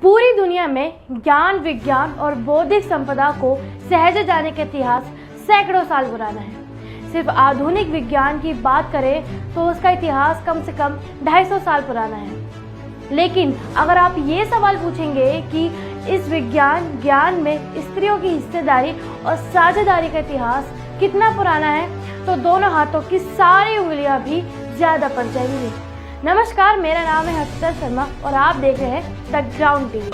पूरी दुनिया में ज्ञान, विज्ञान और बौद्धिक संपदा को सहेजे जाने का इतिहास सैकड़ों साल पुराना है। सिर्फ आधुनिक विज्ञान की बात करें तो उसका इतिहास कम से कम 250 साल पुराना है। लेकिन अगर आप ये सवाल पूछेंगे कि इस ज्ञान में स्त्रियों की हिस्सेदारी और साझेदारी का इतिहास कितना पुराना है, तो दोनों हाथों की सारी उंगलियां भी ज्यादा पड़ जाएंगी। नमस्कार, मेरा नाम है हर्षिता शर्मा और आप देख रहे हैं द ग्राउंड टीवी।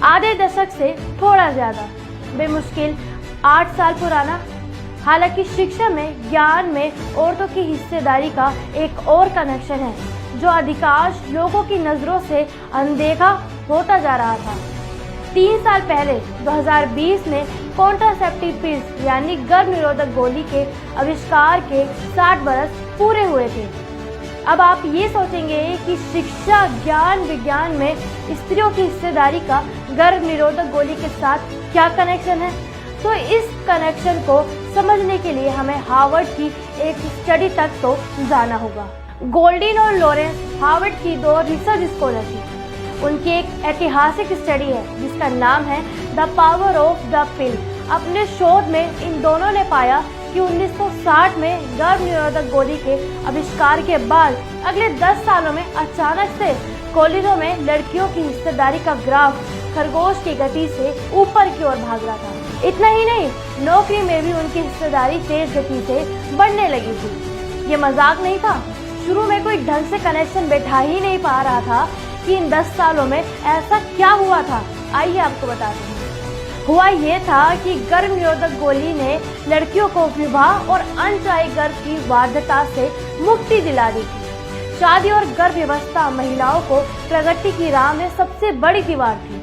आधे दशक से थोड़ा ज्यादा, बेमुश्किल 8 साल पुराना। हालांकि शिक्षा में, ज्ञान में औरतों की हिस्सेदारी का एक और कनेक्शन है जो अधिकांश लोगों की नजरों से अनदेखा होता जा रहा था। 3 साल पहले 2020 में कॉन्ट्रासेप्टिव पिल्स यानी गर्भ निरोधक गोली के आविष्कार के 60 बरस पूरे हुए थे। अब आप ये सोचेंगे कि शिक्षा, ज्ञान, विज्ञान में स्त्रियों की हिस्सेदारी का गर्भ निरोधक गोली के साथ क्या कनेक्शन है? तो इस कनेक्शन को समझने के लिए हमें हार्वर्ड की एक स्टडी तक तो जाना होगा। गोल्डीन और लॉरेंस हार्वर्ड की 2 रिसर्च स्कॉलर थी। उनकी एक ऐतिहासिक स्टडी है जिसका नाम है द पावर ऑफ द पिल। अपने शोध में इन दोनों ने पाया कि 1960 में गर्भ निरोधक गोली के आविष्कार के बाद अगले 10 सालों में अचानक से कॉलेजों में लड़कियों की हिस्सेदारी का ग्राफ खरगोश की गति से ऊपर की ओर भाग रहा था। इतना ही नहीं, नौकरी में भी उनकी हिस्सेदारी तेज गति से बढ़ने लगी थी। ये मजाक नहीं था। शुरू में कोई ढंग से कनेक्शन बैठा ही नहीं पा रहा था कि इन 10 सालों में ऐसा क्या हुआ था। आइए आपको बताते हैं। हुआ ये था कि गर्भ निरोधक गोली ने लड़कियों को विवाह और अनचाहे गर्भ की बाध्यता से मुक्ति दिला दी थी। शादी और गर्भ व्यवस्था महिलाओं को प्रगति की राह में सबसे बड़ी दीवार थी।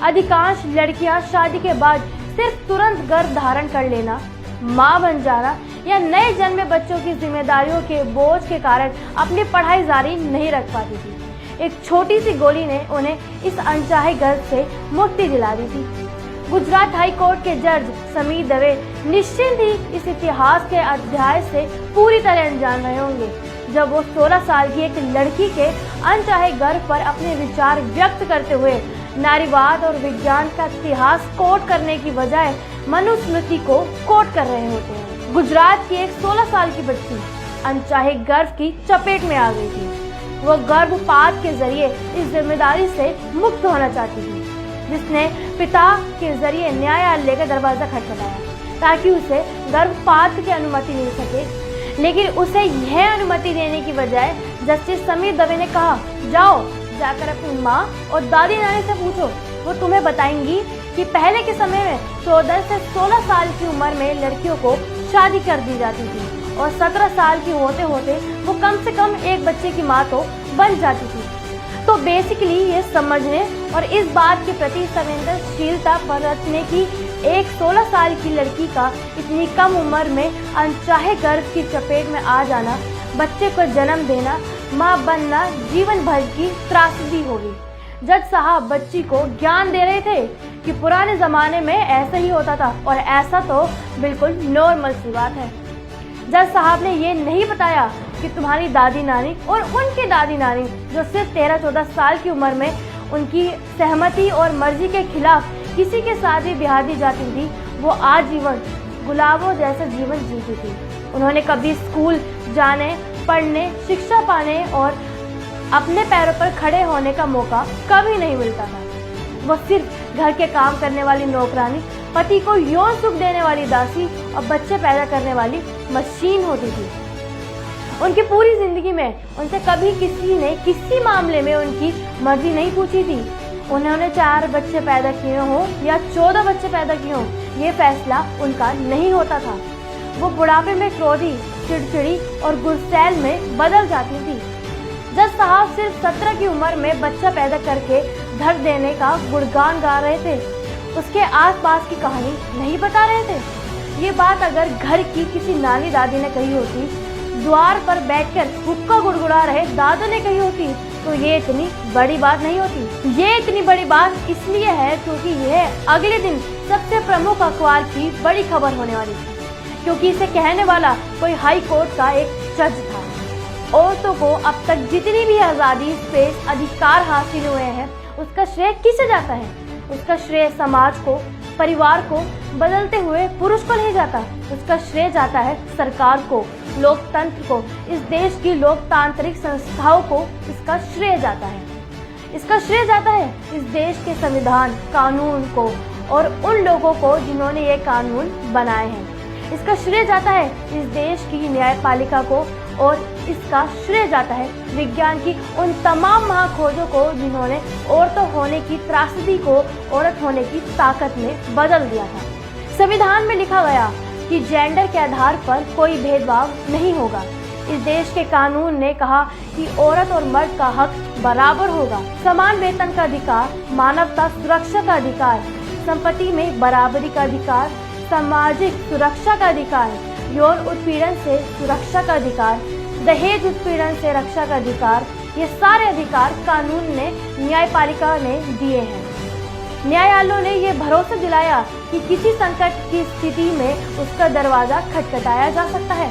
अधिकांश लड़कियां शादी के बाद सिर्फ तुरंत गर्भ धारण कर लेना, मां बन जाना या नए जन्मे बच्चों की जिम्मेदारियों के बोझ के कारण अपनी पढ़ाई जारी नहीं रख पाती थी। एक छोटी सी गोली ने उन्हें इस अनचाहे गर्भ से मुक्ति दिला दी थी। गुजरात हाई कोर्ट के जज समीर दवे निश्चिंत ही इस इतिहास के अध्याय से पूरी तरह अनजान रहे होंगे जब वो 16 साल की एक लड़की के अनचाहे गर्भ पर अपने विचार व्यक्त करते हुए नारीवाद और विज्ञान का इतिहास कोट करने की बजाय मनुस्मृति को कोट कर रहे होते हैं। गुजरात की एक 16 साल की बच्ची अनचाहे गर्भ की चपेट में आ गई थी। वो गर्भपात के जरिए इस जिम्मेदारी से मुक्त होना चाहती थी, जिसने पिता के जरिए न्यायालय का दरवाजा खटखटाया ताकि उसे गर्भपात की अनुमति मिल सके। लेकिन उसे यह अनुमति देने की बजाय जस्टिस समीर दवे ने कहा, जाओ जाकर अपनी माँ और दादी नानी से पूछो, वो तुम्हें बताएंगी कि पहले के समय में 14 से 16 साल की उम्र में लड़कियों को शादी कर दी जाती थी और 17 साल की होते होते वो कम से कम एक बच्चे की माँ तो बन जाती थी। तो बेसिकली ये समझने और इस बात के प्रति संवेदनशीलता बरतने की एक 16 साल की लड़की का इतनी कम उम्र में अनचाहे गर्भ की चपेट में आ जाना, बच्चे को जन्म देना, माँ बनना जीवन भर की त्रासदी होगी। जज साहब बच्ची को ज्ञान दे रहे थे कि पुराने जमाने में ऐसा ही होता था और ऐसा तो बिल्कुल नॉर्मल सी बात है। जज साहब ने ये नहीं बताया कि तुम्हारी दादी नानी और उनकी दादी नानी जो सिर्फ 13-14 साल की उम्र में उनकी सहमति और मर्जी के खिलाफ किसी के साथ भी ब्याह दी जाती थी, वो आजीवन गुलाबों जैसा जीवन जीती थी। उन्होंने कभी स्कूल जाने, पढ़ने, शिक्षा पाने और अपने पैरों पर खड़े होने का मौका कभी नहीं मिलता था। वो सिर्फ घर के काम करने वाली नौकरानी, पति को यौन सुख देने वाली दासी और बच्चे पैदा करने वाली मशीन होती थी। उनकी पूरी जिंदगी में उनसे कभी किसी ने किसी मामले में उनकी मर्जी नहीं पूछी थी। उन्होंने 4 बच्चे पैदा किए हों या 14 बच्चे पैदा किए हों, ये फैसला उनका नहीं होता था। वो बुढ़ापे में क्रोधी, चिड़चिड़ी और गुस्सैल में बदल जाती थी। जज साहब सिर्फ 17 की उम्र में बच्चा पैदा करके धर देने का गुणगान गा रहे थे, उसके आसपास की कहानी नहीं बता रहे थे। ये बात अगर घर की किसी नानी दादी ने कही होती, द्वार पर बैठकर हुक्का गुड़गुड़ा रहे दादा ने कही होती, तो ये इतनी बड़ी बात नहीं होती। ये इतनी बड़ी बात इसलिए है क्योंकि यह अगले दिन सबसे प्रमुख अखबार की बड़ी खबर होने वाली थी, क्योंकि इसे कहने वाला कोई हाई कोर्ट का एक जज था। औरतों को अब तक जितनी भी आज़ादी, स्पेस, अधिकार हासिल हुए हैं, उसका श्रेय किसे जाता है? उसका श्रेय समाज को, परिवार को, बदलते हुए पुरुष को नहीं जाता। उसका श्रेय जाता है सरकार को, लोकतंत्र को, इस देश की लोकतांत्रिक संस्थाओं को इसका श्रेय जाता है। इसका श्रेय जाता है इस देश के संविधान, कानून को और उन लोगों को जिन्होंने ये कानून बनाए हैं। इसका श्रेय जाता है इस देश की न्यायपालिका को और इसका श्रेय जाता है विज्ञान की उन तमाम महाखोजों को जिन्होंने औरतों होने की त्रासदी को औरत होने की ताकत में बदल दिया था। संविधान में लिखा गया कि जेंडर के आधार पर कोई भेदभाव नहीं होगा। इस देश के कानून ने कहा कि औरत और मर्द का हक बराबर होगा। समान वेतन का अधिकार, मानवता सुरक्षा का अधिकार, संपत्ति में बराबरी का अधिकार, सामाजिक सुरक्षा का अधिकार, यौन उत्पीड़न से सुरक्षा का अधिकार, दहेज उत्पीड़न से रक्षा का अधिकार, ये सारे अधिकार कानून ने, न्यायपालिका ने दिए हैं। न्यायालयों ने ये भरोसा दिलाया कि किसी संकट की स्थिति में उसका दरवाजा खटखटाया जा सकता है।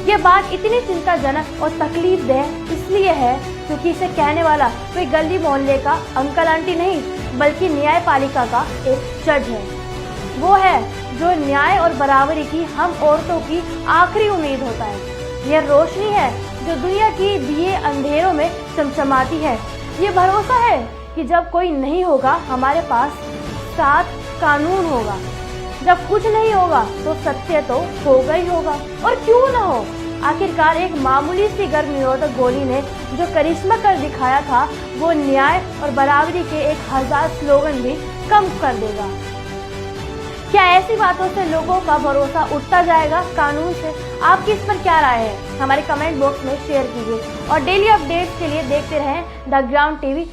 ये बात इतनी चिंताजनक और तकलीफदेह इसलिए है क्योंकि इसे कहने वाला कोई गली मोहल्ले का अंकल आंटी नहीं, बल्कि न्यायपालिका का एक जज है। वो है जो न्याय और बराबरी की हम औरतों की आखिरी उम्मीद होता है। यह रोशनी है जो दुनिया की दिए अंधेरों में चमचमाती है। ये भरोसा है कि जब कोई नहीं होगा, हमारे पास साथ कानून होगा। जब कुछ नहीं होगा तो सत्य तो होगा ही होगा, और क्यों ना हो। आखिरकार एक मामूली सी गर्भ निरोधक गोली ने जो करिश्मा कर दिखाया था, वो न्याय और बराबरी के 1000 स्लोगन भी कम कर देगा। क्या ऐसी बातों से लोगों का भरोसा उठता जाएगा कानून से? आपकी इस पर क्या राय है? हमारे कमेंट बॉक्स में शेयर कीजिए और डेली अपडेट्स के लिए देखते रहें द ग्राउंड टीवी।